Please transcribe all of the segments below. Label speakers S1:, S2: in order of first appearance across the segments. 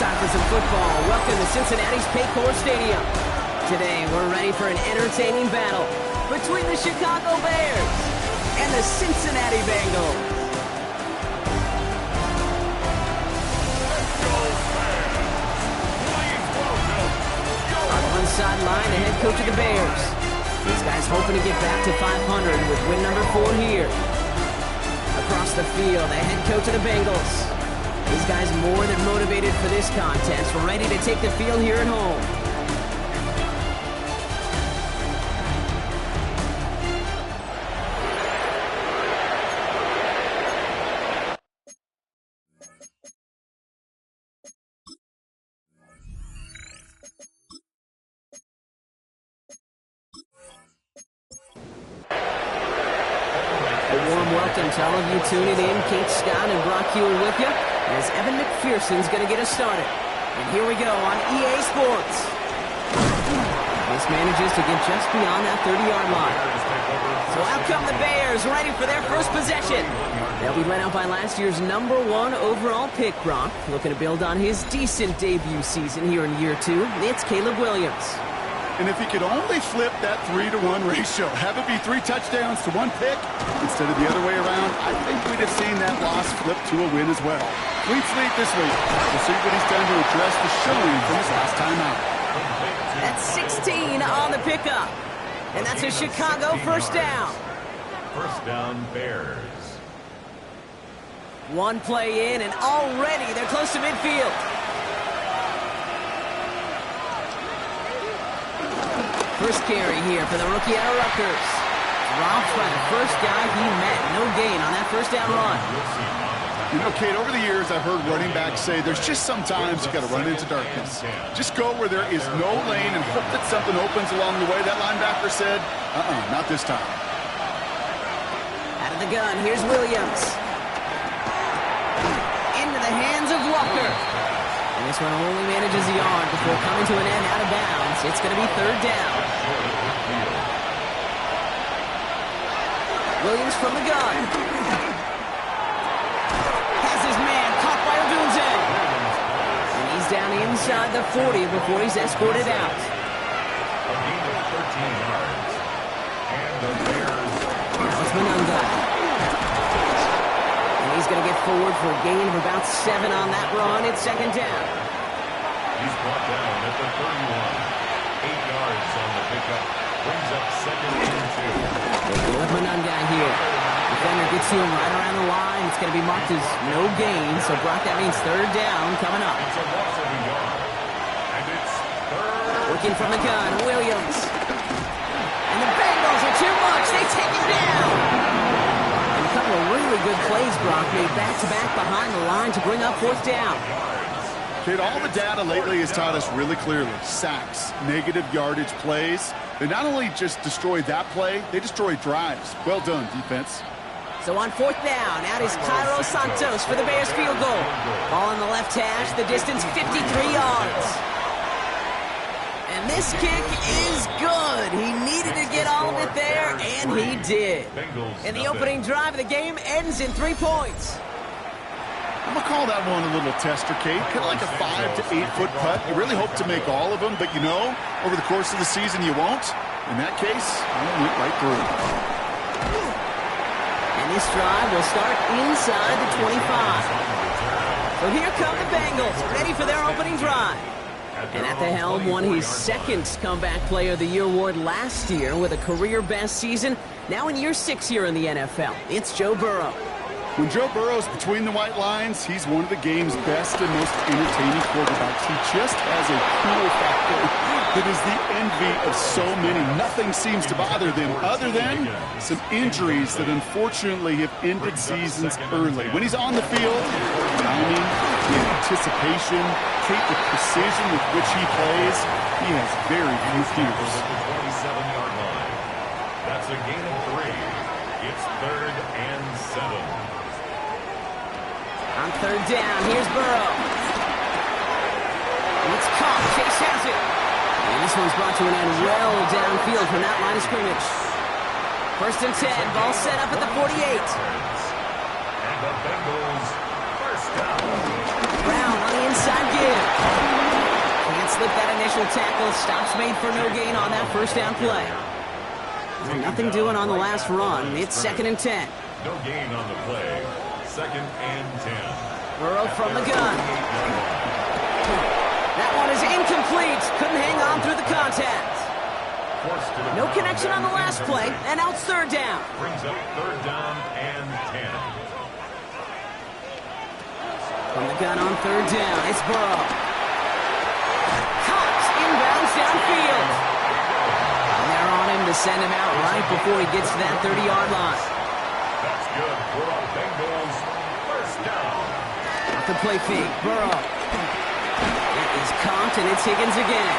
S1: Time for some football. Welcome to Cincinnati's Paycor Stadium. Today, we're ready for an entertaining battle between the Chicago Bears and the Cincinnati Bengals. On one sideline, the head coach of the Bears. This guy's hoping to get back to 500 with win number 4 here. Across the field, the head coach of the Bengals. These guys more than motivated for this contest. We're ready to take the field here at home. A warm welcome to all of you tuning in. Kate Scott and Brock Hewell with you, as Evan McPherson's going to get us started. And here we go on EA Sports. This manages to get just beyond that 30-yard line. So out come the Bears, ready for their first possession. They'll be led out by last year's #1 overall pick, Brock. Looking to build on his decent debut season here in year 2. It's Caleb Williams.
S2: And if he could only flip that 3-to-1 ratio, have it be 3 touchdowns to 1 pick instead of the other way around, I think we'd have seen that loss flip to a win as well. Clean slate this week. We'll see what he's done to address the showing from his last time out.
S1: That's 16 on the pickup. And that's a Chicago first down.
S3: First down, Bears.
S1: One play in, and already they're close to midfield. First carry here for the rookie out of Rutgers. Dropped by the first guy he met. No gain on that first down run.
S2: You know, Kate, over the years I've heard running backs say there's just sometimes you got to run into darkness. Just go where there is no lane and hope that something opens along the way. That linebacker said, not this time.
S1: Out of the gun, here's Williams. Into the hands of Walker. And this one only manages a yard before coming to an end out of bounds. It's going to be third down. Williams from the gun. Has his man caught by Odunze. And he's down inside the 40 before he's escorted out.
S3: A gain of 13 yards. And the Bears.
S1: Now it's Monunga. And he's going to get forward for a gain of about 7 on that run. It's second down.
S3: He's brought down at the 31. 8 yards on the pickup. Brings up second and 2.
S1: They go with Monunga here. Defender gets to him right around the line. It's going to be marked as no gain. So, Brock, that means third down coming up.
S3: It's a loss of a yard. And it's third.
S1: Working from the gun, Williams. And the Bengals are too much. They take him down. And a couple of really good plays, Brock, made back-to-back behind the line to bring up fourth down.
S2: Kate, all the data lately has taught us really clearly. Sacks, negative yardage plays. They not only just destroy that play, they destroy drives. Well done, defense.
S1: So on fourth down, out is Cairo Santos for the Bears field goal. Ball on the left hash, the distance 53 yards. And this kick is good. He needed to get all of it there, and he did. And the opening drive of the game ends in 3 points.
S2: I'm going to call that one a little tester, Kate. Kind of like a 5 to 8 foot putt. You really hope to make all of them, but you know, over the course of the season you won't. In that case, it went right through.
S1: And this drive will start inside the 25. So here come the Bengals, ready for their opening drive. And at the helm, won his second Comeback Player of the Year award last year with a career-best season. Now in year 6 here in the NFL, it's Joe Burrow.
S2: When Joe Burrow's between the white lines, he's one of the game's best and most entertaining quarterbacks. He just has a cool factor that is the envy of so many. Nothing seems to bother them other than some injuries that unfortunately have ended seasons early. When he's on the field, timing, the anticipation, the precision with which he plays, he has very few fears.
S3: At the 27-yard line. That's a gain of 3. It's 3rd and 7.
S1: On 3rd down, here's Burrow. It's caught. Chase has it. And this one's brought to an end well downfield from that line of scrimmage. 1st and 10. Ball set up at the 48.
S3: And the Bengals first down.
S1: Brown on the inside give. Can't slip that initial tackle. Stops made for no gain on that 1st down play. Nothing doing on the last run. It's 2nd and 10.
S3: No gain on the play. 2nd and 10.
S1: Burrow from the gun. That one is incomplete. Couldn't hang on through the contact. No connection on the last play, and now it's 3rd down.
S3: Brings up 3rd down and 10.
S1: From the gun on 3rd down, it's Burrow. Caught inbounds downfield. And they're on him to send him out right before he gets to that 30-yard line.
S3: That's good for a Bengals first down.
S1: Off the play fake, Burrow. It is caught, and it's Higgins again.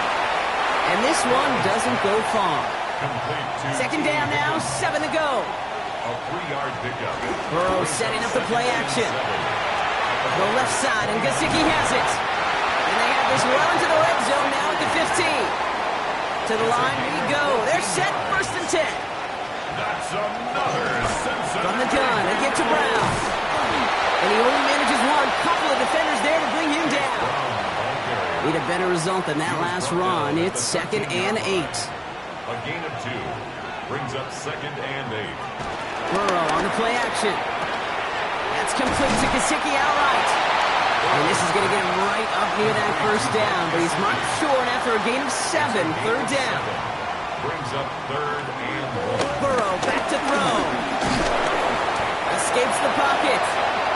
S1: And this one doesn't go far.
S3: Complete to
S1: 2nd down now, 7 to go.
S3: a 3-yard pickup.
S1: Burrow setting up the play action. Go left side, and Gesicki has it. And they have this well into the red zone now at the 15. To the line we go. They're set, 1st and 10.
S3: That's another sensational.
S1: From the gun, they get to Brown. And he only manages one. Couple of defenders there to bring him down. Need a better result than that last run. It's 2nd and 8.
S3: A gain of 2 brings up 2nd and 8.
S1: Burrow on the play action. That's complete to Gesicki outright. And this is going to get him right up near that 1st down. But he's marked short after a gain of 7. 3rd down.
S3: Brings up 3rd and 1.
S1: Burrow back to throw. Escapes the pocket.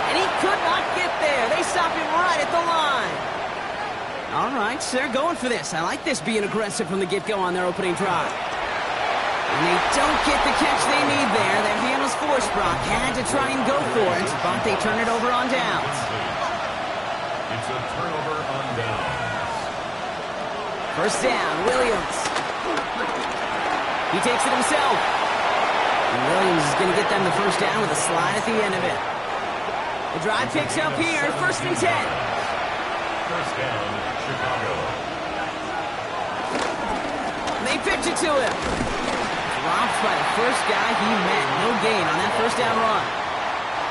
S1: And he could not get there. They stop him right at the line. All right, so they're going for this. I like this being aggressive from the get-go on their opening drive. And they don't get the catch they need there. Their hand was forced. Brock had to try and go for it, but they turn it over on downs.
S3: It's a turnover on downs.
S1: 1st down, Williams. He takes it himself. And Williams is going to get them the 1st down with a slide at the end of it. The drive picks up here, 1st and 10.
S3: 1st down, Chicago.
S1: They pitch it to him. Dropped by the first guy he met. No gain on that 1st down run.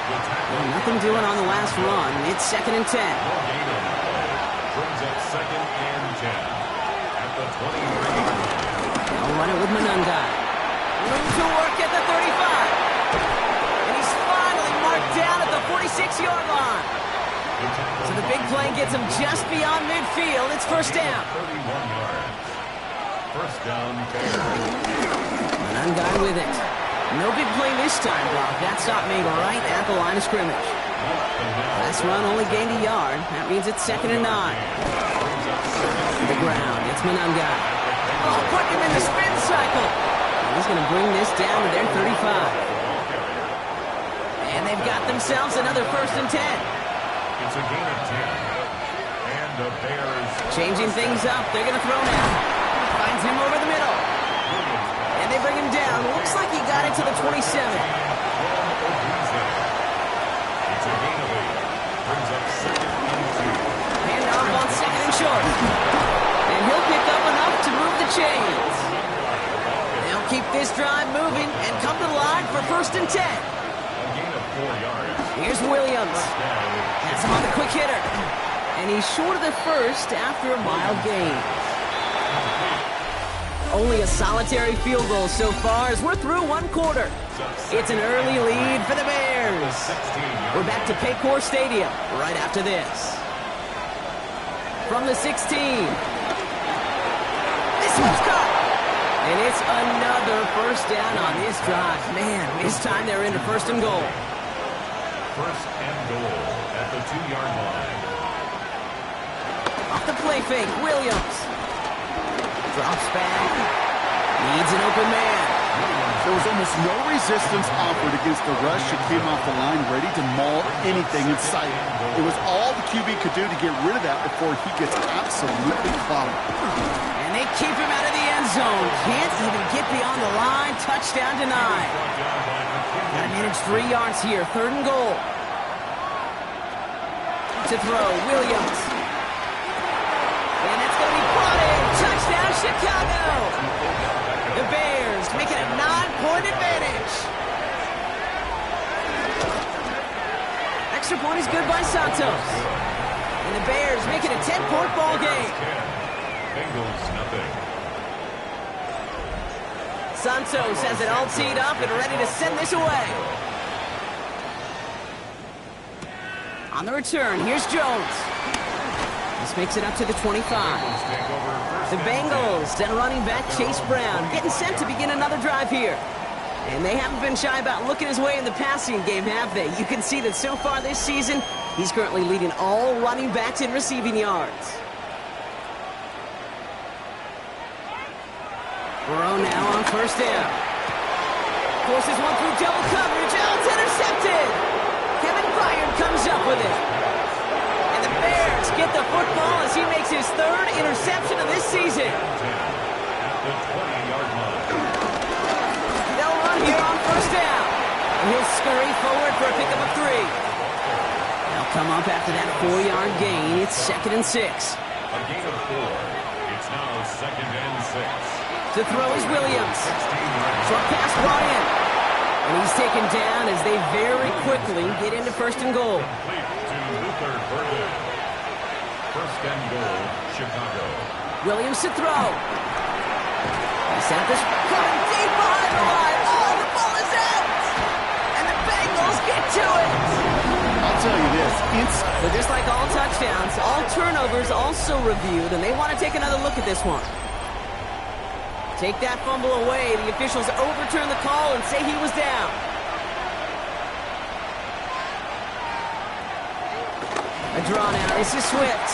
S1: Well, nothing doing on the last run. It's 2nd and 10.
S3: No gain on the play. Brings up 2nd and 10. At the 23.
S1: They'll run it with Monungai. Room to work at the 35. And he's finally marked down at the 46-yard line. So the big play gets him just beyond midfield. It's 1st down.
S3: 31 yards. 1st down, fair.
S1: Monungai with it. No big play this time, Brock. That stop made right at the line of scrimmage. Last run only gained a yard. That means it's 2nd and 9. To the ground. It's Monungai. Oh, put him in the spin cycle. He's going to bring this down to their 35. And they've got themselves another 1st and 10.
S3: It's a gain of 10. And the Bears
S1: Changing things up. They're going to throw now. Finds him over the middle. And they bring him down. Looks like he got it to the 27.
S3: It's a gain of 8. Brings up 2nd and 2.
S1: Hand off on 2nd and short. And he'll pick up enough to move the chains. They'll keep this drive moving and come to the line for 1st and 10.
S3: A gain of 4 yards.
S1: Here's Williams. That's him on the quick hitter. And he's short of the 1st after a mild gain. Only a solitary field goal so far as we're through 1 quarter. It's an early lead for the Bears. We're back to Paycor Stadium right after this. From the 16. This one's caught. And it's another 1st down on this drive. Man, this time they're into 1st and goal.
S3: first and goal at the 2-yard line.
S1: Off the play fake, Williams. Drops back. Needs an open man.
S2: There was almost no resistance offered against the rush. It came off the line ready to maul anything in sight. It was all the QB could do to get rid of that before he gets absolutely clobbered.
S1: And they keep him out of the end zone. Can't even get beyond the line. Touchdown denied. Got to manage 3 yards here. 3rd and goal. To throw, Williams. And that's going to be brought in. Touchdown, Chicago. The Bears making a 9-point advantage. Extra point is good by Santos. And the Bears making a 10-point ball game.
S3: Bengals nothing.
S1: Santos has it all teed up and ready to send this away. On the return, here's Jones. This makes it up to the 25. The Bengals and running back Chase Brown getting set to begin another drive here. And they haven't been shy about looking his way in the passing game, have they? You can see that so far this season, he's currently leading all running backs in receiving yards. Burrow now on first down. Forces one through double coverage. Jones intercepted. Kevin Byard comes up with it. And the Bears get the football as he makes his 3rd interception of this season.
S3: At the 20-yard line.
S1: They'll run here on first down. And he'll scurry forward for a pickup of 3. They'll come up after that 4-yard gain. It's 2nd and 6.
S3: A gain of 4. It's now 2nd and 6.
S1: To throw is Williams. Short pass brought in. And he's taken down as they very quickly get into 1st and goal.
S3: Complete to Luther Burden. 1st and goal, Chicago.
S1: Williams to throw. He sent this coming deep behind the line. Oh, the ball is out. And the Bengals get to it.
S2: I'll tell you this.
S1: So just like all touchdowns, all turnovers also reviewed, and they want to take another look at this one. Take that fumble away. The officials overturn the call and say he was down. A draw now. This is Swift.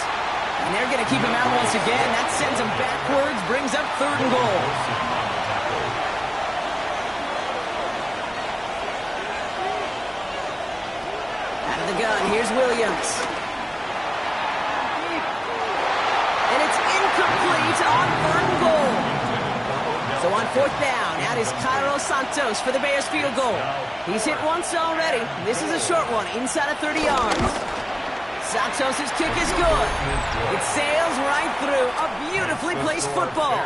S1: And they're going to keep him out once again. That sends him backwards, brings up 3rd and goal. Out of the gun, here's Williams. And it's incomplete on 3rd and goal. So on 4th down, out is Cairo Santos for the Bears field goal. He's hit once already. This is a short one, inside of 30 yards. Santos' kick is good. It sails right through a beautifully placed football.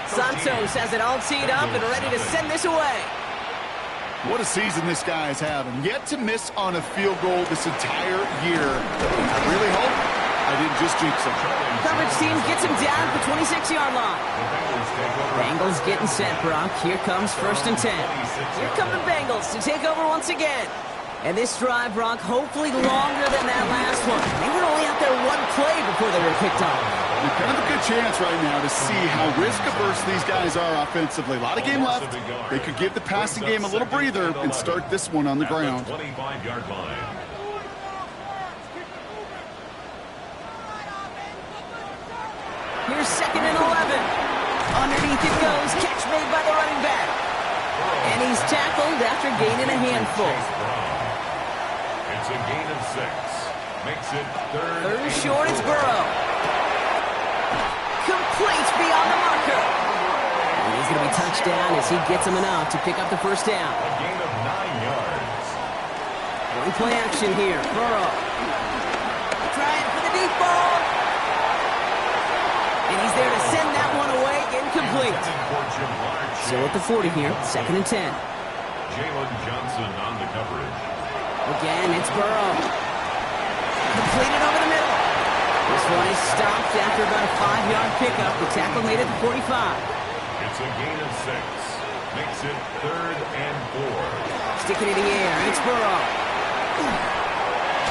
S1: Santos has it all teed up and ready to send this away.
S2: What a season this guy is having. Yet to miss on a field goal this entire year. I really hope I didn't just jinx him.
S1: Coverage team gets him down at the 26-yard line. Bengals getting set, Brock. Here comes 1st and 10. Here come the Bengals to take over once again. And this drive, Brock, hopefully longer than that last one. They were only out there 1 play before they were picked off.
S2: There's kind of a good chance right now to see how risk-averse these guys are offensively. A lot of game left. They could give the passing game a little breather and start this one on the ground.
S3: 25-yard line.
S1: Here's 2nd and 11. Underneath it goes. Catch made by the running back. And he's tackled after gaining a handful.
S3: It's a gain of 6. Makes it
S1: 3rd and short, it's Burrow. Complete beyond the marker. And he's going to be touched down as he gets him enough to pick up the 1st down.
S3: A gain of 9 yards.
S1: One play action here. Burrow. Trying for the deep ball. And he's there to send that one away. Incomplete. So at the 40 here, 2nd and 10.
S3: Jalen Johnson on the coverage.
S1: Again, it's Burrow. Completed over the middle. This one is stopped after about a 5-yard pickup. The tackle made it to 45.
S3: It's a gain of 6. Makes it 3rd and 4.
S1: Sticking in the air, it's Burrow.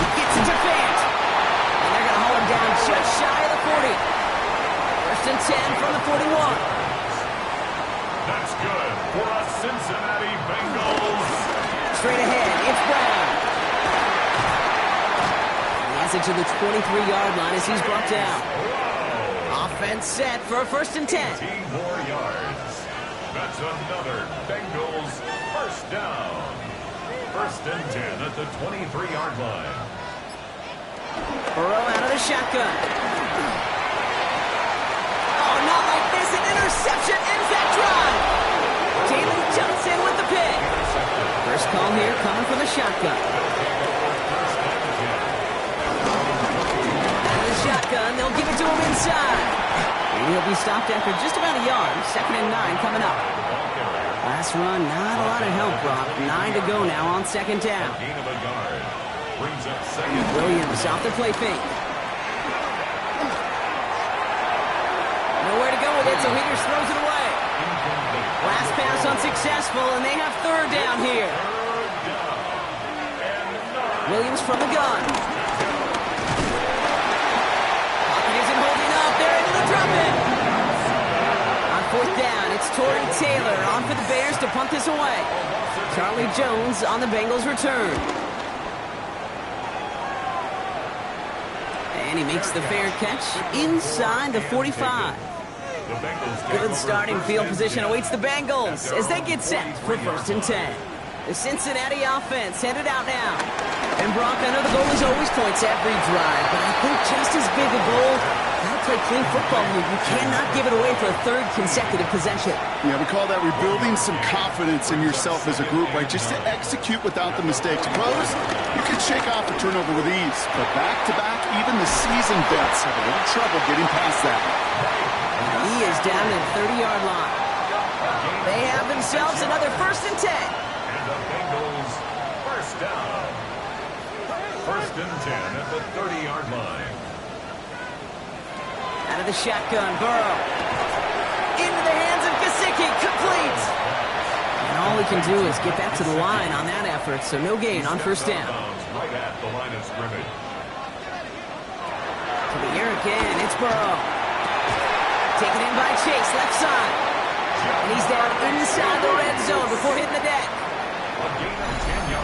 S1: He gets it to Fant. And they're going to haul him down just shy of the 40. 1st and 10 from the 41.
S3: That's good for a Cincinnati Bengals.
S1: Straight ahead, it's Brown. it to the 23-yard line as he's brought down. Offense set for a 1st and 10.
S3: 18 more yards. That's another Bengals first down. 1st and 10 at the 23-yard line.
S1: Burrow out of the shotgun. Oh, not like this. An interception ends that drive. Jalen Johnson with the pick. First call here coming from the shotgun. Out of the shotgun, they'll give it to him inside. And he'll be stopped after just about a yard. 2nd and 9 coming up. Last run, not a lot of help, Brock. 9 to go now on 2nd down.
S3: Gain of a yard. Brings up 2nd.
S1: Williams off the play fake. Nowhere to go with it, so Higgins throws it away. Last pass unsuccessful, and they have 3rd down here. Williams from the gun. Pocket isn't holding up. They're able to drop it. On 4th down, it's Torrey Taylor on for the Bears to punt this away. Charlie Jones on the Bengals return. And he makes the fair catch inside the 45. Good starting field position awaits the Bengals as they get set for 1st and 10. The Cincinnati offense headed out now. And Brock, I know the goal is always points every drive, but I think just as big a goal, gotta play clean football here. You cannot give it away for a 3rd consecutive possession.
S2: Yeah, we call that rebuilding some confidence in yourself as a group, right? Just to execute without the mistakes. Pros, you can shake off a turnover with ease, but back-to-back, even the seasoned vets have a little trouble getting past that.
S1: He is down at the 30-yard line. They have themselves another 1st and 10.
S3: And the Bengals first down. 1st and 10 at the 30-yard line.
S1: Out of the shotgun, Burrow. Into the hands of Gesicki, complete. And all he can do is get back to the line on that effort, so no gain on 1st down.
S3: Right at the line of scrimmage.
S1: To the air again, it's Burrow. Taken in by Chase, left side. And he's down inside the red zone before hitting the deck.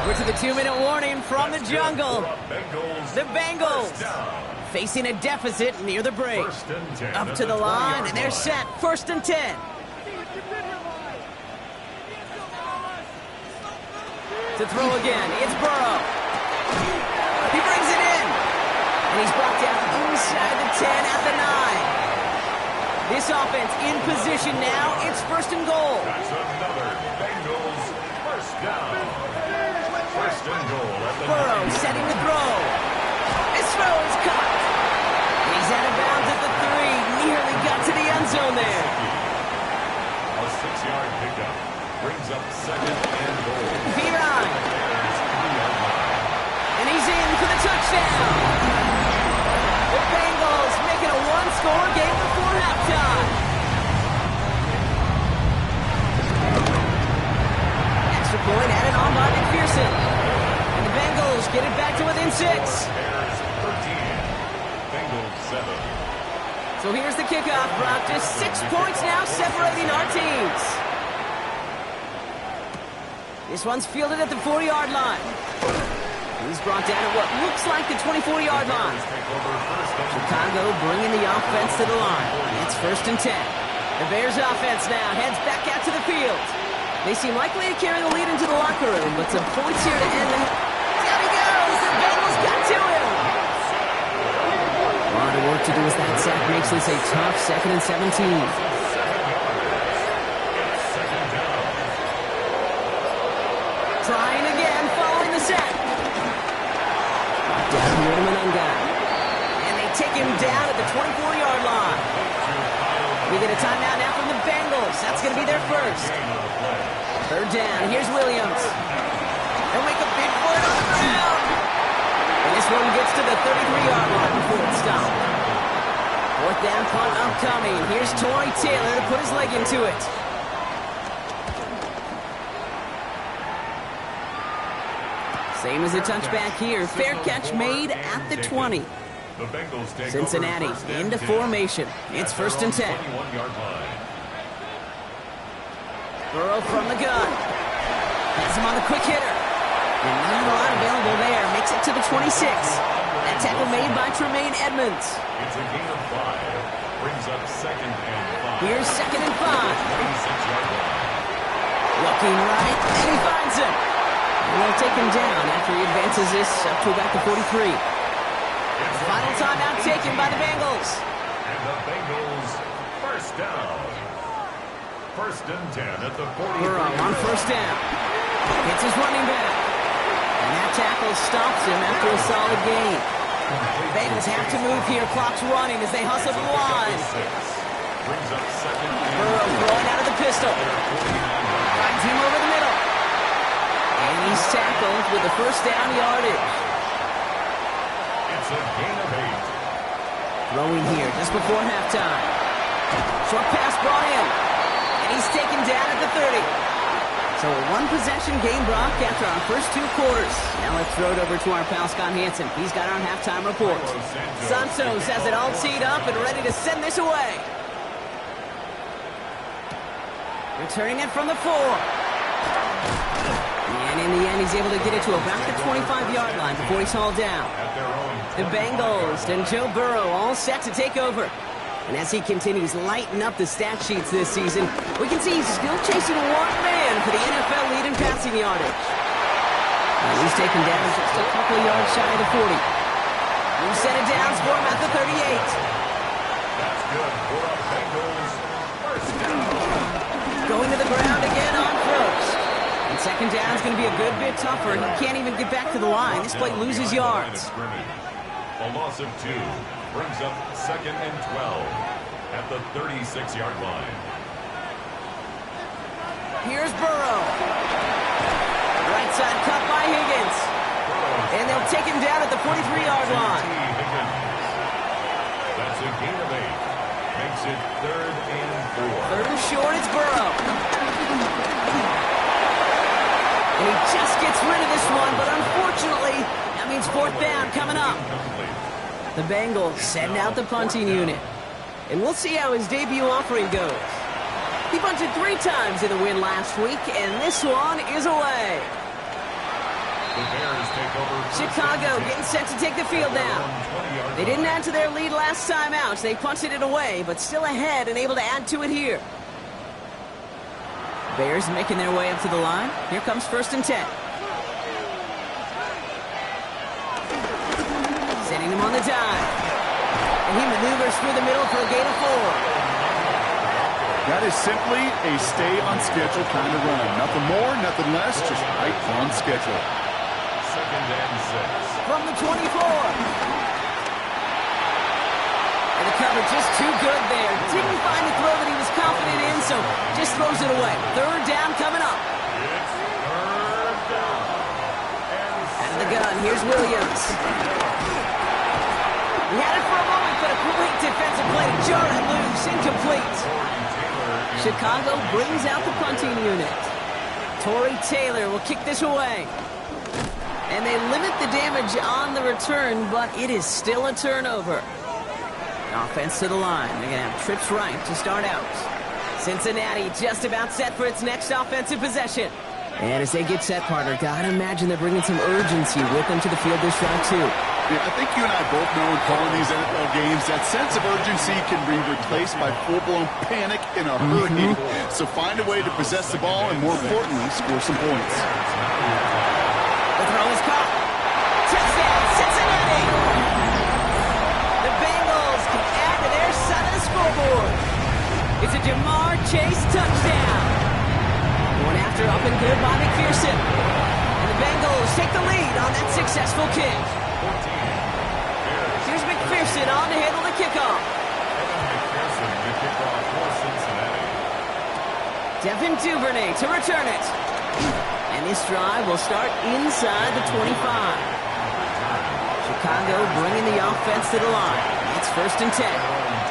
S1: We're to the 2-minute warning from the jungle. The Bengals facing a deficit near the break. Up to the line, and they're set. 1st and 10. To throw again, it's Burrow. He brings it in. And he's brought down inside the 10 at the 9. This offense in position now. It's 1st and goal.
S3: That's another Bengals first down. 1st and goal at the
S1: Burrow setting the throw. His throw is caught. He's out of bounds at the 3. Nearly got to the end zone there.
S3: A 6-yard pickup brings up 2nd and goal.
S1: Piran. And he's in for the touchdown. The Bengals making a 1-score game before halftime. Extra point added on by McPherson. And the Bengals get it back to within 6.
S3: Bears 13. Bengals 7.
S1: So here's the kickoff, Brock. Just 6 points now separating our teams. This one's fielded at the 40-yard line. He's brought down at what looks like the 24-yard line. Chicago bringing the offense to the line. It's 1st and 10. The Bears offense now heads back out to the field. They seem likely to carry the lead into the locker room, but some points here to end the... Down he goes! The Bengals got to him! A lot of work to do as that sack makes this a tough 2nd and 17. Trying again following the sack. Down here to Menunga. And they take him down at the 24-yard line. We get a timeout now from the Bengals. That's going to be their 1st. 3rd down. Here's Williams. They'll make a big play on the ground. And this one gets to the 33-yard line before it's stopped. 4th down punt upcoming. Here's Torrey Taylor to put his leg into it. Same as a touchback here. Fair catch made at the 20. Cincinnati into formation. It's 1st and 10. Burrow from the gun. Has him on the quick hitter. And not a lot available there. Makes it to the 26. That tackle made by Tremaine Edmonds.
S3: It's a gain of 5. Brings up 2nd and 5.
S1: Here's 2nd and 5.
S3: 26-yard line.
S1: Looking right, and he finds him. And they'll take him down after he advances this up to about the 43. Final timeout taken by the Bengals.
S3: And the Bengals first down. 1st and 10 at the 43.
S1: Burrow on 1st down. Hits his running back. And that tackle stops him after a solid gain. Bengals have to move here. Clock's running as they hustle to the line.
S3: Brings up 2nd and
S1: Burrow throwing out of the pistol. Finds him over the middle. And he's tackled with the 1st down yardage.
S3: It's a gain of 8.
S1: Throwing here just before halftime. Short pass brought in. And he's taken down at the 30. So a one-possession game, Brock, after our first 2 quarters. Now let's throw it over to our pal Scott Hansen. He's got our halftime report. Santos has it all teed up and ready to send this away. Returning it from the 4. And in the end, he's able to get it to about the 25-yard line before he's hauled down. The Bengals and Joe Burrow all set to take over. And as he continues lighting up the stat sheets this season, we can see he's still chasing one man for the NFL lead in passing yardage. And he's taken down just a couple of yards shy of the 40. New set of downs for him at the 38.
S3: That's good for a Bengals first down.
S1: Going to the ground again on 1st. And 2nd down is going to be a good bit tougher. He can't even get back to the line. This play loses yards.
S3: A loss of 2 brings up 2nd and 12 at the 36-yard line.
S1: Here's Burrow. Right side cut by Higgins. And they'll take him down at the 43-yard line.
S3: That's a gain of 8. Makes it 3rd and 4.
S1: 3rd and short, it's Burrow. And he just gets rid of this one, but unfortunately, that means 4th down coming up. The Bengals send out the punting unit. And we'll see how his debut offering goes. He punted 3 times in the win last week, and this one is away.
S3: The Bears take over.
S1: Chicago getting set to take the field now. They didn't add to their lead last time out. They punted it away, but still ahead and able to add to it here. Bears making their way up to the line. Here comes 1st and 10. Setting him on the dime. And he maneuvers through the middle for a gain of 4.
S2: That is simply a stay on schedule kind of run. Nothing more, nothing less, just right on schedule.
S3: 2nd and 6.
S1: From the 24. And the cover just too good there. Didn't find the throw that he was confident in, so just throws it away. 3rd down coming up.
S3: It's 3rd down.
S1: Out of the gun, here's Williams. He had it for a moment, but a great defensive play to jar it loose. Incomplete. Chicago brings out the punting unit. Torrey Taylor will kick this away. And they limit the damage on the return, but it is still a turnover. Offense to the line. They're going to have trips right to start out. Cincinnati just about set for its next offensive possession. And as they get set, partner, gotta imagine they're bringing some urgency with them to the field this drive, too.
S2: Yeah, I think you and I both know in calling these NFL games that sense of urgency can be replaced by full-blown panic in a hurry. So find a way to possess the ball and, more importantly, score some points.
S1: The throw is caught. Touchdown, Cincinnati! The Bengals can add to their side of the scoreboard. It's a Jamar Chase touchdown. Going after up and good by McPherson. And the Bengals take the lead on that successful kick. Here's McPherson on to handle the kickoff.
S3: McPherson, the kickoff for Cincinnati.
S1: Devin Duvernay to return it. And this drive will start inside the 25. Chicago bringing the offense to the line. It's 1st and 10.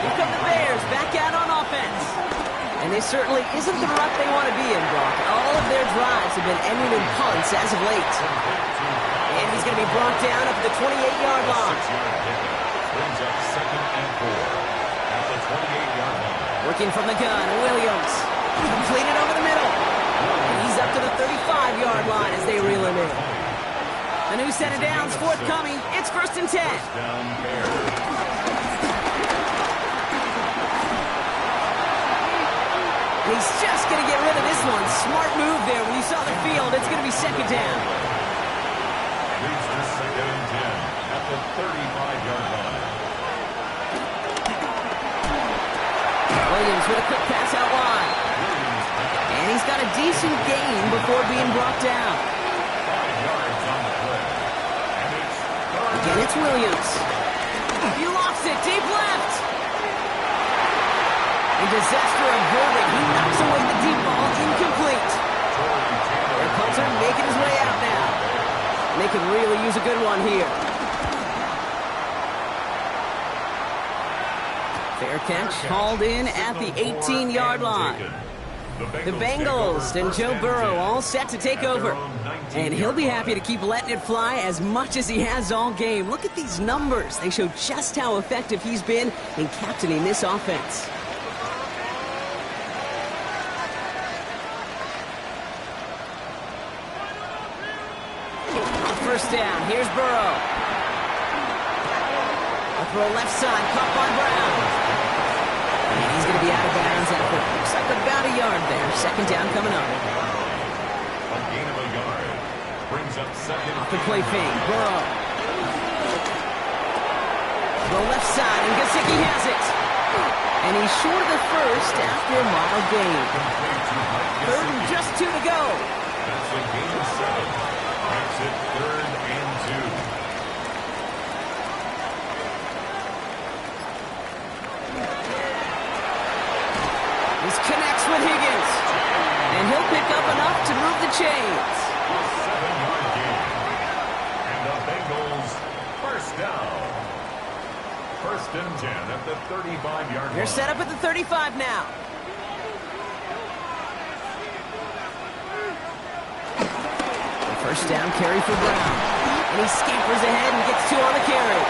S1: Here come the Bears back out on offense. And this certainly isn't the rut they want to be in, Brock. All of their drives have been ending in punts as of late. And he's going to be brought down up at the 28-yard line.
S3: Brings up 2nd and 4 at the 28-yard line.
S1: Working from the gun, Williams. Completed over the middle. And he's up to the 35-yard line as they reel him in. A new set of downs forthcoming. It's 1st and 10.
S3: First down, Bears.
S1: He's just going to get rid of this one. Smart move there. When you saw the field, it's going to be 2nd down.
S3: Leads to 2nd and 10 at the 35-yard line.
S1: Williams with a quick pass out wide. And he's got a decent gain before being brought down.
S3: 5 yards on the play. And it's
S1: Again, it's Williams. He lost it. Deep left. A disaster averted. He knocks away the deep ball. Incomplete. Their punter making his way out now. And they could really use a good one here. Fair catch called in at the 18-yard line. The Bengals and Joe Burrow all set to take over. And he'll be happy to keep letting it fly as much as he has all game. Look at these numbers. They show just how effective he's been in captaining this offense. First down. Here's Burrow. A throw left side. Caught by Brown. And he's going to be out of bounds after looks like about a yard there. 2nd down coming up.
S3: a gain of a yard. Brings up 2nd.
S1: Off the play fake. Burrow. Throw left side. And Gesicki has it. And he's short of the first after a mild gain. 3rd and just 2 to go.
S3: That's a gain of 7. Makes it 3rd and 2.
S1: This connects with Higgins. And he'll pick up enough to move the chains.
S3: A 7-yard gain. And the Bengals first down. 1st and 10 at the 35-yard line.
S1: They're set up at the 35 now. First down carry for Brown. And he scampers ahead and gets 2 on the carry.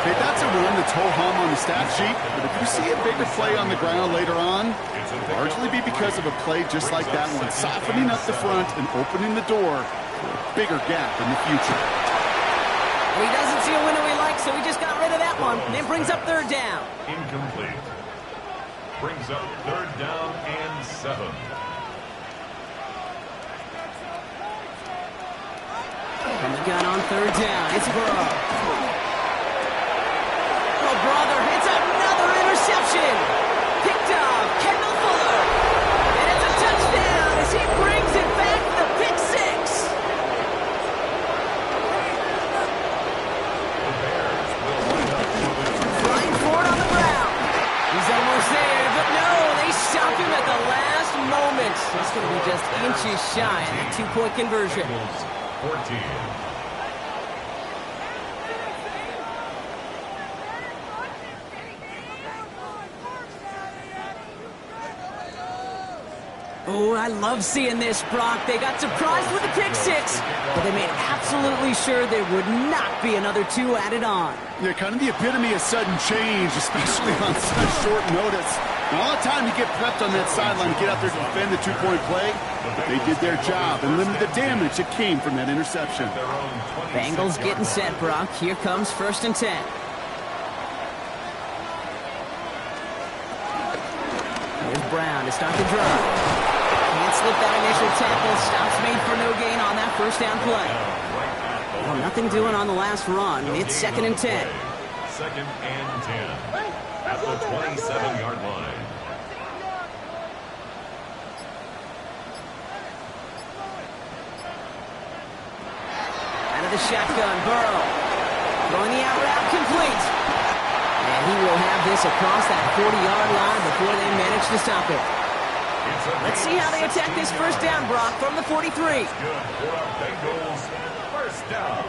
S2: Okay, that's a run that's ho-hum on the stat sheet, but if you see a bigger play on the ground later on, it'll largely be because of a play just like that one, softening up the front and opening the door for a bigger gap in the future.
S1: And he doesn't see a window he likes, so he just got rid of that one. And it brings up 3rd down.
S3: Incomplete. Brings up 3rd down and 7.
S1: From the gun on 3rd down, it's Burrow. Oh, brother, it's another interception. Picked off, Kendall Fuller. And it's a touchdown as he brings it back, the pick 6.
S3: The Bears will line up to the
S1: Flying forward on the ground. He's almost there, but no, they stop him at the last moment. It's going to be just inches shy of that 2-point conversion.
S3: Bengals 14.
S1: Oh, I love seeing this, Brock. They got surprised with the pick 6, but they made absolutely sure there would not be another 2 added on.
S2: Yeah, kind of the epitome of sudden change, especially on such short notice. And all the time you get prepped on that sideline to get out there to defend the 2-point play, but they did their job and limited the damage that came from that interception.
S1: Bengals getting set, Brock. Here comes 1st and 10. Here's Brown to start the drive. Can't slip that initial tackle. Stops made for no gain on that 1st down play. Well, nothing doing on the last run. It's 2nd and 10.
S3: 2nd and 10 at the 27-yard line.
S1: Out of the shotgun, Burrow. Throwing the out route complete. And he will have this across that 40-yard line before they manage to stop it. Let's see how they attack this 1st down, Brock, from the 43.
S3: Good for a Bengals first down.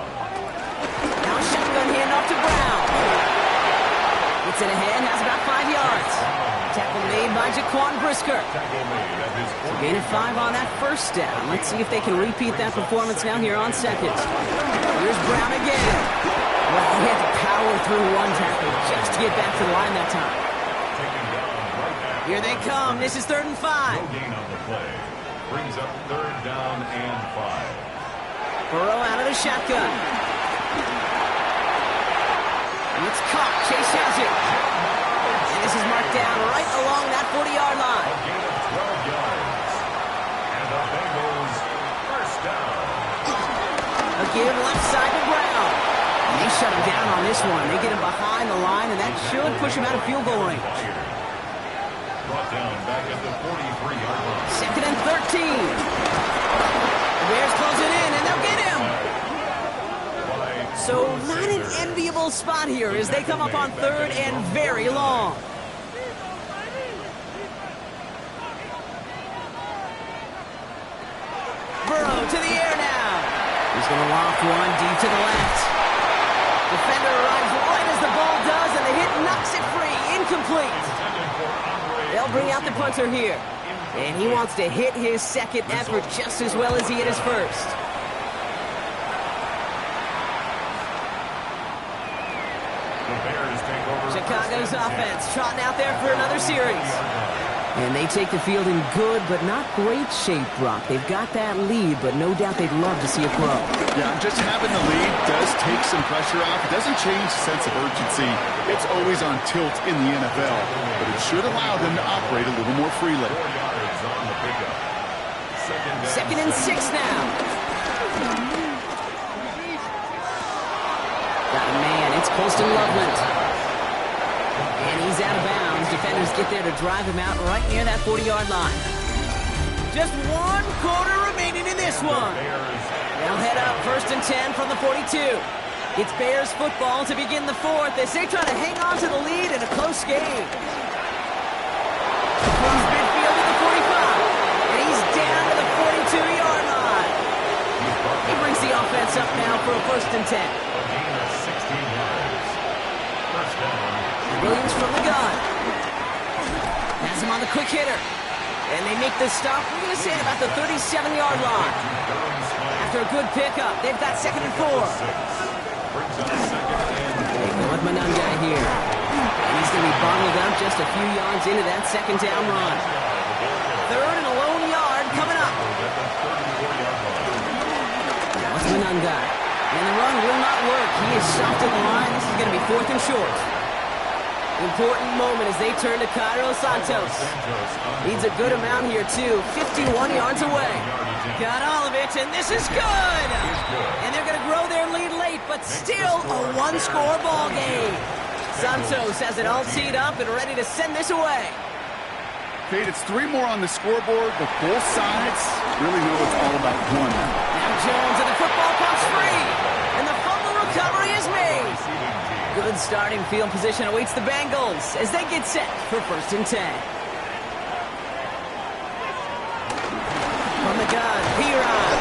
S1: Now a shotgun handoff to Brown. Gets it ahead, has about 5 yards. Tackle made by Jaquan Brisker.
S3: Tackle made at his
S1: Gain of 5 on that 1st down. Let's see if they can repeat that performance now here on 2nd. Here's Brown again. Well, he had to power through one tackle just to get back to the line that time.
S3: taken down right at
S1: Here they come. This is 3rd and 5.
S3: no gain on the play. Brings up 3rd down and 5.
S1: Burrow out of the shotgun. And it's caught. Chase has it. And this is marked down right along that 40-yard line.
S3: A gain of 12 yards. And the Bengals first down.
S1: A give left side to Brown. And they shut him down on this one. They get him behind the line, and that should push him out of field goal range.
S3: Brought down back at the 43-yard line.
S1: 2nd and 13. The Bears close it in, and they'll get him. So not an enviable spot here as they come up on 3rd and very long. Burrow to the air now. He's going to loft one deep to the left. Defender arrives right as the ball does, and the hit knocks it free. Incomplete. They'll bring out the punter here. And he wants to hit his second effort just as well as he hit his first. Chicago's offense trotting out there for another series. And they take the field in good but not great shape, Brock. They've got that lead, but no doubt they'd love to see it grow.
S2: Yeah, just having the lead does take some pressure off. It doesn't change the sense of urgency. It's always on tilt in the NFL, but it should allow them to operate a little more freely.
S3: 4 yards on the pickup.
S1: 2nd and 6 now. Got a man. It's Colston Loveland. And he's out of bounds. Defenders get there to drive him out right near that 40-yard line. Just 1 quarter remaining in this one. They'll head up 1st and 10 from the 42. It's Bears football to begin the 4th as they try to hang on to the lead in a close game. Comes midfield to the 45. And he's down to the 42-yard line. He brings the offense up now for a 1st and 10.
S3: A gain of 16 yards. First down.
S1: Williams from the gun. Has him on the quick hitter. And they make the stop, we're going to say, at about the 37-yard line. After a good pickup, they've got 2nd and 4. They go with Manunga here. And he's going to be bottled up just a few yards into that 2nd down run. 3rd and a lone yard coming up. Now it's Manunga. And the run will not work. He is stopped at the line. This is going to be 4th and short. Important moment as they turn to Cairo Santos. Needs a good amount here, too. 51 yards away. Got all of it, and this is good! And they're going to grow their lead late, but still a one-score ball game. Santos has it all teed up and ready to send this away.
S2: Kate, it's 3 more on the scoreboard, but both sides really know it's all about one.
S1: Now Jones, and the football pumps free. And the fumble recovery is made. Good starting field position awaits the Bengals as they get set for 1st and 10. From the gun, Piron.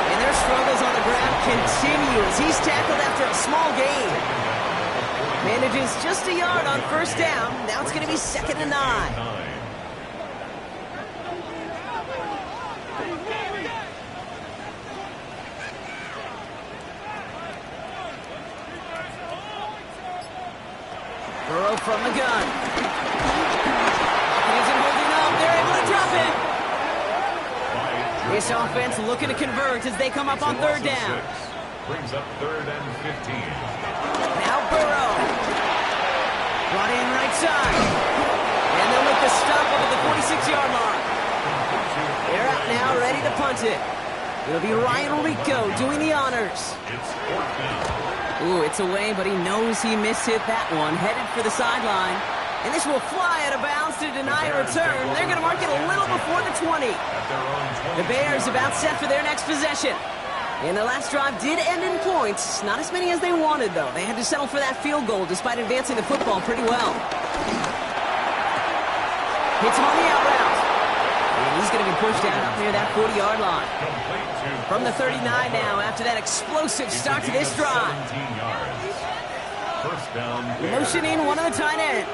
S1: And their struggles on the ground continue as he's tackled after a small gain. Manages just a yard on 1st down. Now it's going to be 2nd and 9. Burrow from the gun. He isn't holding up. They're able to drop it. This offense looking to convert as they come up on 3rd down.
S3: Brings up 3rd and 15.
S1: Now Burrow. Brought in right side. And they'll make the stop up at the 46-yard line. They're out now, ready to punt it. It'll be Ryan Rico doing the honors.
S3: It's 4th down.
S1: Ooh, it's away, but he knows he mishit that one. Headed for the sideline. And this will fly out of bounds to deny a return. They're going to mark it a little before the 20. The Bears about set for their next possession. And the last drive did end in points. Not as many as they wanted, though. They had to settle for that field goal despite advancing the football pretty well. Hits him on the out route. And he's going to be pushed down up near that 40-yard line. From the 39 now after that explosive start to this drive.
S3: First down.
S1: Motioning one of the tight ends.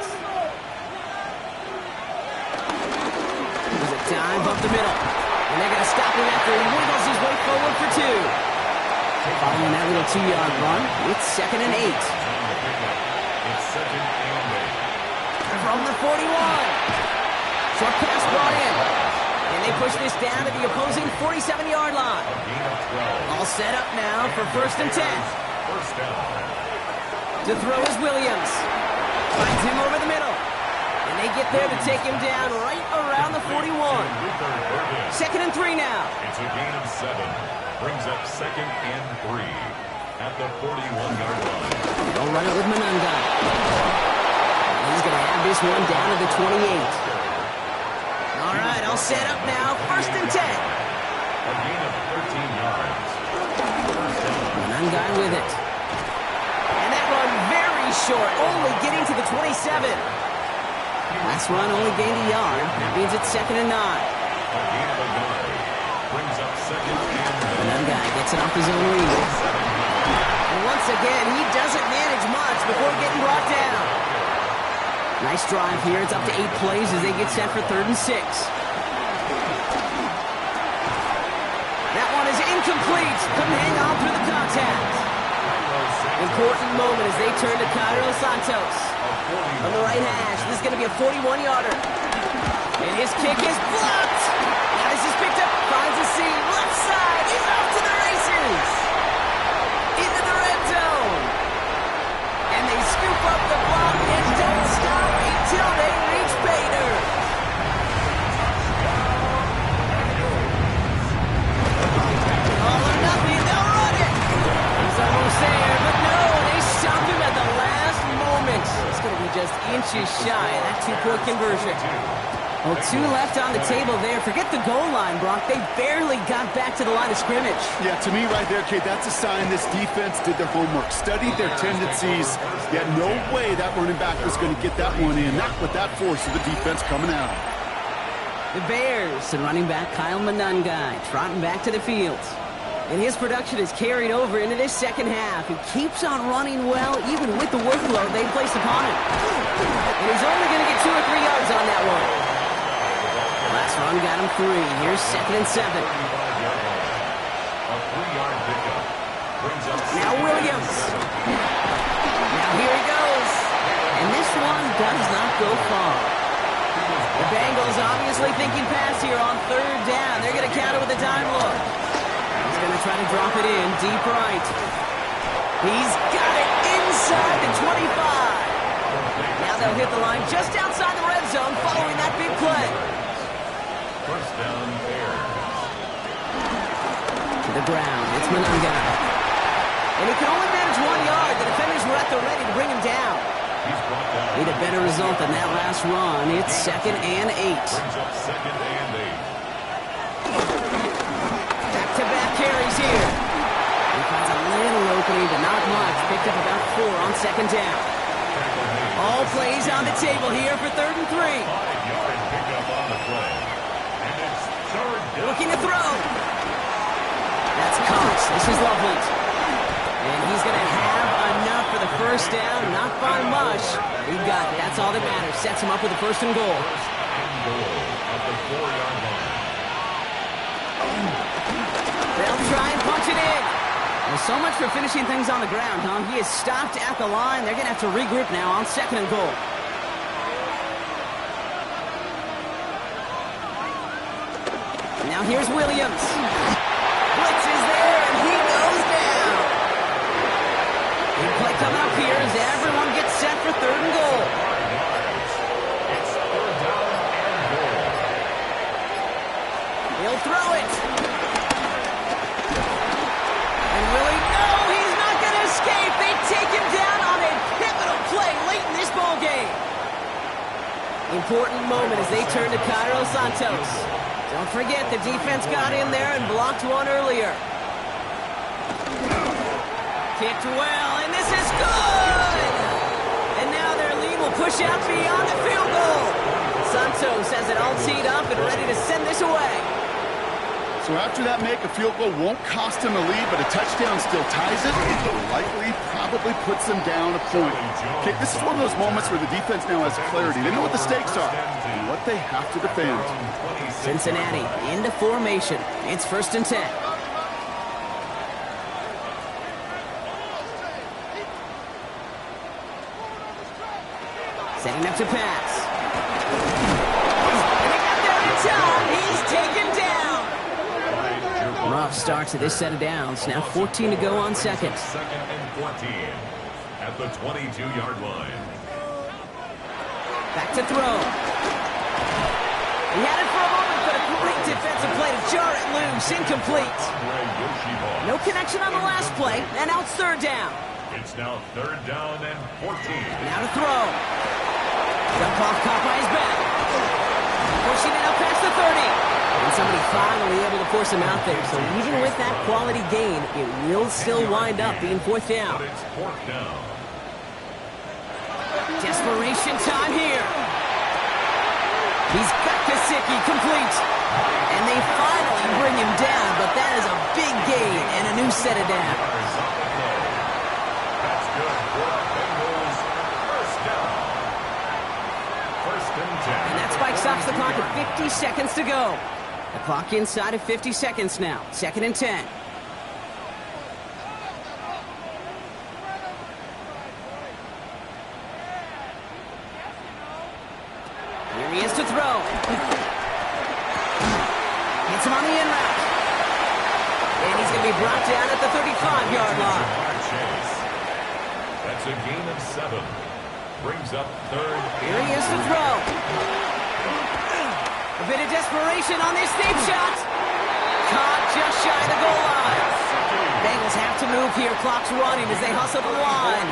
S1: There's a dive up the middle. And they're going to stop him after he wiggles his way forward for 2. Following that little 2-yard run, it's 2nd and 8.
S3: It's 2nd and 8.
S1: From the 41. Short pass brought in. And they push this down to the opposing 47-yard line. All set up now for 1st and 10.
S3: First down.
S1: To throw is Williams. Finds him over the middle. And they get there to take him down right around the 41. 2nd and 3 now.
S3: It's a gain of 7. Brings up 2nd and 3 at the 41-yard line.
S1: They'll run it with Manunga. He's going to have this one down to the 28. All right, all set up now. 1st and 10.
S3: A gain of 13 yards.
S1: Manunga with it. And that run very short, only getting to the 27. Last run only gained a yard. That means it's 2nd and 9.
S3: A gain of a yard. Brings up 2nd and 9.
S1: Manunga gets it off his own lead. And once again, he doesn't manage much before getting brought down. Nice drive here. It's up to 8 plays as they get set for 3rd and 6. That one is incomplete. Couldn't hang on through the contact. Important moment as they turn to Cairo Santos. On the right hash, this is going to be a 41-yarder. And his kick is blocked. Now this is picked up. Finds a seam. Left side. He's off to the races. Into the red zone. And they scoop up the block and don't stop until they reach Bader. All or nothing, they'll run it. He's almost there, but no, they stop him at the last moment. It's going to be just inches shy of that 2-point conversion. Well, 2 left on the table there. Forget the goal line, Brock. They barely got back to the line of scrimmage.
S2: Yeah, to me right there, Kate, that's a sign this defense did their homework, studied their tendencies. Yet no way that running back was going to get that one in. Not with that force of the defense coming out.
S1: The Bears and running back Kyle Manunga trotting back to the field. And his production is carried over into this second half. He keeps on running well, even with the workload they placed upon him. And he's only going to get 2 or 3 yards on that one. Last run got him 3. Here's 2nd and 7.
S3: A 3-yard pickup. Brings up
S1: Now Williams. Now here he goes. And this one does not go far. The Bengals obviously thinking pass here on 3rd down. They're going to counter with a dime look. He's going to try to drop it in deep right. He's got it inside the 25. Now they'll hit the line just outside the red zone following that big play.
S3: first down Bears.
S1: To the ground, it's Manunga. And he can only manage 1 yard. The defenders were at the ready to bring him down.
S3: He's brought down.
S1: Need a better result than that last run. It's 2nd and 8.
S3: Brings up 2nd and 8.
S1: Back-to-back carries here. He finds a little opening, but not much. Picked up about 4 on 2nd down. All plays on the table here for 3rd and 3.
S3: 5-yard pickup on the play. And it's 3rd down.
S1: Looking to throw. That's Cox. This is Loveland. And he's going to have enough for the first down. Not by much. He got it. That's all that matters. Sets him up with a 1st and goal.
S3: And goal at the 4-yard line.
S1: They'll try and punch it in. Well, so much for finishing things on the ground, huh? He is stopped at the line. They're going to have to regroup now on 2nd and goal. Now here's Williams. Blitz is there, and he goes down. Big play coming up here as everyone gets set for 3rd and goal.
S3: It's 3rd down and goal.
S1: He'll throw it. And Willie, no, he's not going to escape. They take him down on a pivotal play late in this ball game. Important moment as they turn to Cairo Santos. Don't forget, the defense got in there and blocked one earlier. Kicked well, and this is good! And now their lead will push out beyond the field goal. Santos has it all teed up and ready to send this away.
S2: So after that make, a field goal won't cost him the lead, but a touchdown still ties it. Likely, probably puts them down a point. Okay, this is one of those moments where the defense now has clarity. They know what the stakes are and what they have to defend.
S1: Cincinnati into formation. It's 1st and 10. Setting up to pass. And he got there in time. He's taken start to this set of downs. Now 14 to go on second.
S3: Second and 14 at the 22-yard line.
S1: Back to throw. He had it for a moment, but a great defensive play to jar it loose. Incomplete. No connection on the last play, and now it's third down.
S3: It's now third down and 14.
S1: Now to throw. Dump off caught by his back. Pushing it up past the 30. And somebody finally able to force him out there. So even with that quality gain, it will still wind up being fourth down.
S3: But it's fourth down.
S1: Desperation time here. He's got Kasicki complete. And they finally bring him down, but that is a big gain and a new set of downs.
S3: That's good for the Bengals. First down. First and 10.
S1: And that spike stops the clock at 50 seconds to go. The clock inside of 50 seconds now. Second and 10. Here he is to throw. Hits him on the in route. And he's going to be brought down at the 35-yard line.
S3: That's a gain of 7. Brings up third.
S1: Here he is to throw. A bit of desperation on this deep shot. Caught just shy of the goal line. Bengals have to move here. Clock's running as they hustle the line.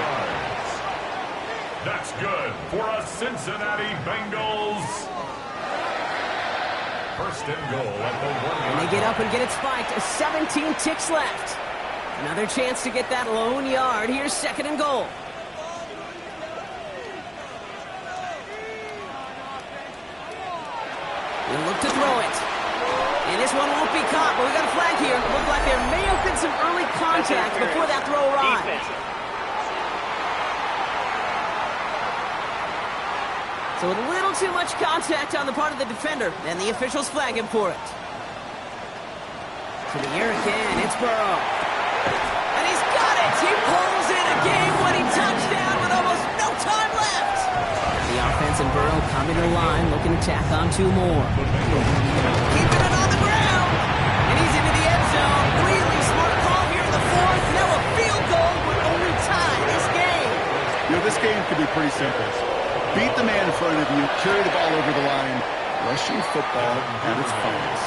S3: That's good for a Cincinnati Bengals. First and goal at the 1-yard
S1: And they get up and get it spiked. 17 ticks left. Another chance to get that lone yard. Here's second and goal. He'll look to throw it. And this one won't be caught, but we got a flag here. Looked like there may have been some early contact before that throw arrived. So a little too much contact on the part of the defender, and the officials flag him for it. To the air again, it's Burrow. And he's got it! He pulls in a game-winning touchdown with almost no time left! The offense and Burrow come into line, looking to tack on 2 more. Keeping it on the ground! And he's into the end zone. Really smart call here in the fourth. Now a field goal would only tie this game.
S2: You know, this game could be pretty simple. Beat the man in front of you, carry the ball over the line. Rushing football at its finest.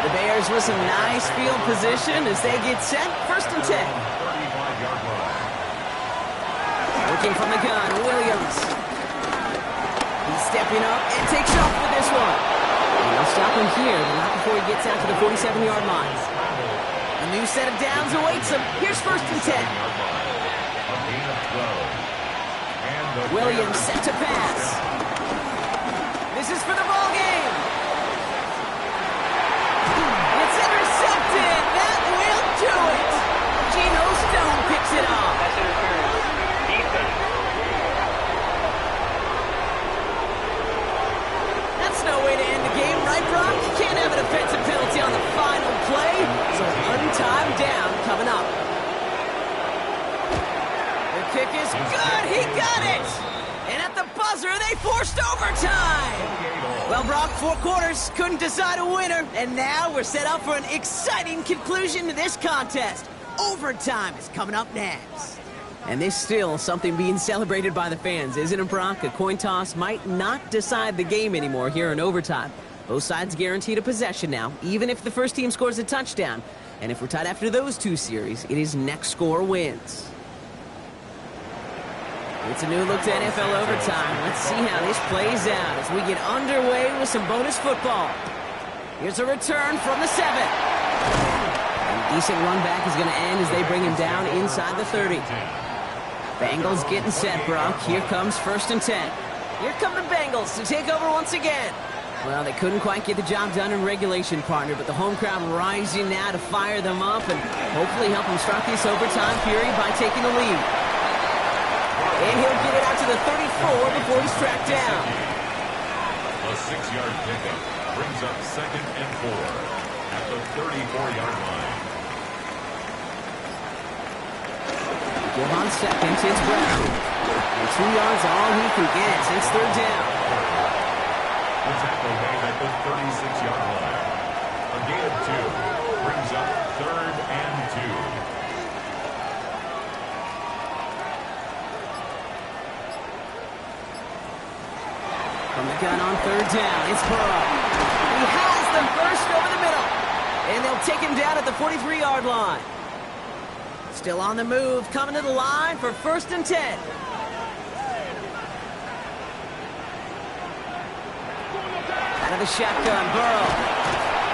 S1: The Bears with some nice field position as they get set. First and 10. Looking from the gun, Williams. He's stepping up and takes off for this one. And they'll stop him here, but not before he gets out to the 47-yard line. A new set of downs awaits him. Here's first and 10. Williams set to pass. This is for the ball game. It's intercepted. That will do it. Geno Stone picks it off. That's no way to end the game, right, Brock? You can't have an offensive penalty on the final play. So untimed down coming up. Kick is good. He got it. And at the buzzer, they forced overtime. Well, Brock, 4 quarters couldn't decide a winner. And now we're set up for an exciting conclusion to this contest. Overtime is coming up next. And there's still something being celebrated by the fans, isn't it, Brock? A coin toss might not decide the game anymore here in overtime. Both sides guaranteed a possession now, even if the first team scores a touchdown. And if we're tied after those 2 series, it is next score wins. It's a new look to NFL overtime. Let's see how this plays out as we get underway with some bonus football. Here's a return from the 7. A decent run back is going to end as they bring him down inside the 30. Bengals getting set, Brock. Here comes first and 10. Here come the Bengals to take over once again. Well, they couldn't quite get the job done in regulation, partner, but the home crowd rising now to fire them up and hopefully help them start this overtime period by taking the lead. And he'll get it out to the 34 before he's tracked down.
S3: A 6-yard pickup brings up second and 4 at the 34-yard line.
S1: Give on second, it's Brown. And 2 yards all he can get. It's third down.
S3: The tackle made at the 36-yard line. A gain of 2. Brings up 3rd and 2.
S1: From the gun on 3rd down, it's Burrow. He has the burst over the middle. And they'll take him down at the 43-yard line. Still on the move, coming to the line for 1st and 10. Out of the shotgun, Burrow.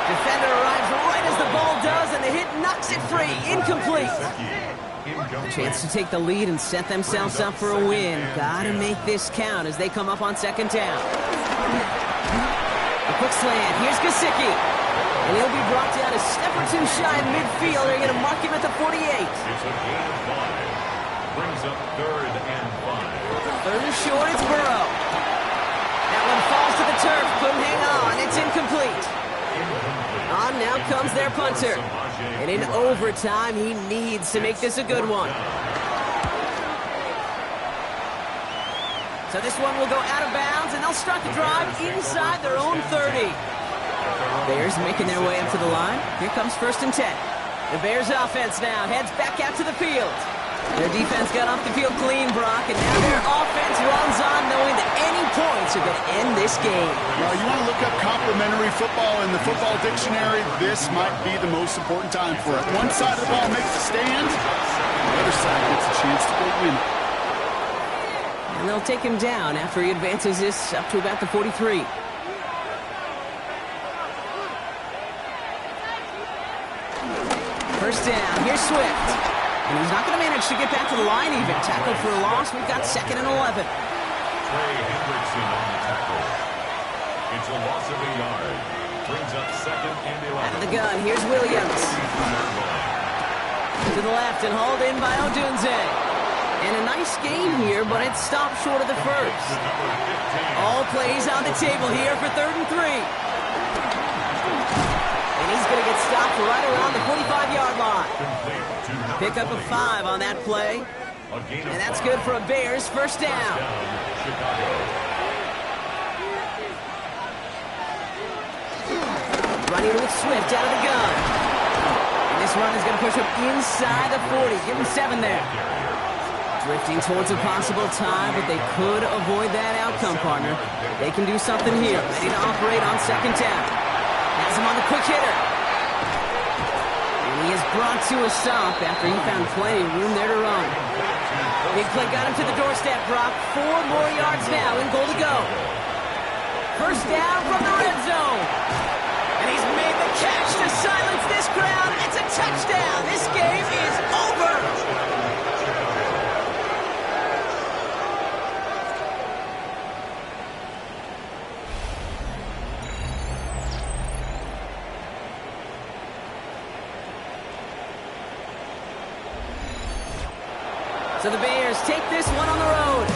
S1: Defender arrives right as the ball does, and the hit knocks it free. Incomplete. Chance to take the lead and set themselves up for a win. Gotta make this count as they come up on 2nd down. A quick slant. Here's Gesicki. And he'll be brought down a step or two shy of midfield. They're going to mark him at the 48.
S3: It's a gain of 5. Brings up 3rd and 5.
S1: 3rd and short, it's Burrow. That one falls to the turf. Couldn't hang on. It's incomplete. On now comes their punter. And in overtime, he needs to make this a good one. So this one will go out of bounds, and they'll start the drive inside their own 30. Bears making their way up to the line. Here comes 1st and 10. The Bears offense now heads back out to the field. Their defense got off the field clean, Brock, and now their offense runs on knowing that any points are going to end this game.
S2: Well, you want to look up complementary football in the football dictionary, this might be the most important time for it. One side of the ball makes a stand, the other side gets a chance to go win it.
S1: And they'll take him down after he advances this up to about the 43. First down, here's Swift. And he's not going to manage to get back to the line even. Tackled for a loss, we've got 2nd and 11.
S3: Trey Hendrickson on the tackle. It's a loss of a yard. Brings up 2nd and 11.
S1: Out of the gun, here's Williams. To the left and hauled in by Odunze. And a nice game here, but it stopped short of the first. All plays on the table here for 3rd and 3. And he's going to get stopped right around the 45-yard line. Pick up a 5 on that play. And that's good for a Bears 1st down. Running with Swift out of the gun. And this run is going to push him inside the 40. Give him 7 there. Drifting towards a possible tie, but they could avoid that outcome, partner. They can do something here. Ready to operate on 2nd down. Has him on the quick hitter. And he is brought to a stop after he found plenty of room there to run. Big play got him to the doorstep, Brock. 4 more yards now and goal to go. 1st down from the red zone. And he's made the catch to silence this crowd. It's a touchdown. This game is over. So the Bears take this one on the road.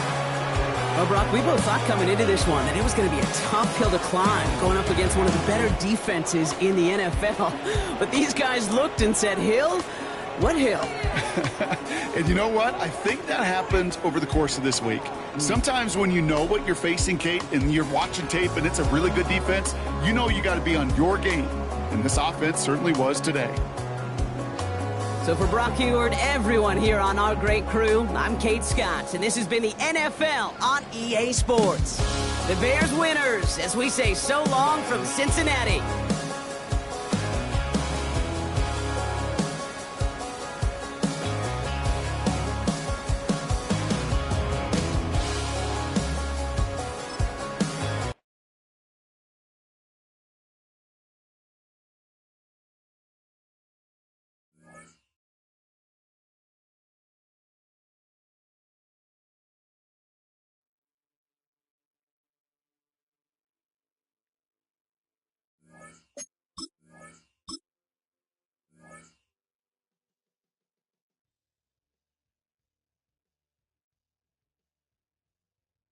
S1: Well, Brock, we both thought coming into this one that it was going to be a tough hill to climb, going up against one of the better defenses in the NFL. But these guys looked and said, Hill? What hill?
S2: And you know what? I think that happened over the course of this week. Sometimes when you know what you're facing, Kate, and you're watching tape and it's a really good defense, you know you got to be on your game. And this offense certainly was today.
S1: So for Brock Huard, everyone here on our great crew, I'm Kate Scott, and this has been the NFL on EA Sports. The Bears winners, as we say so long from Cincinnati.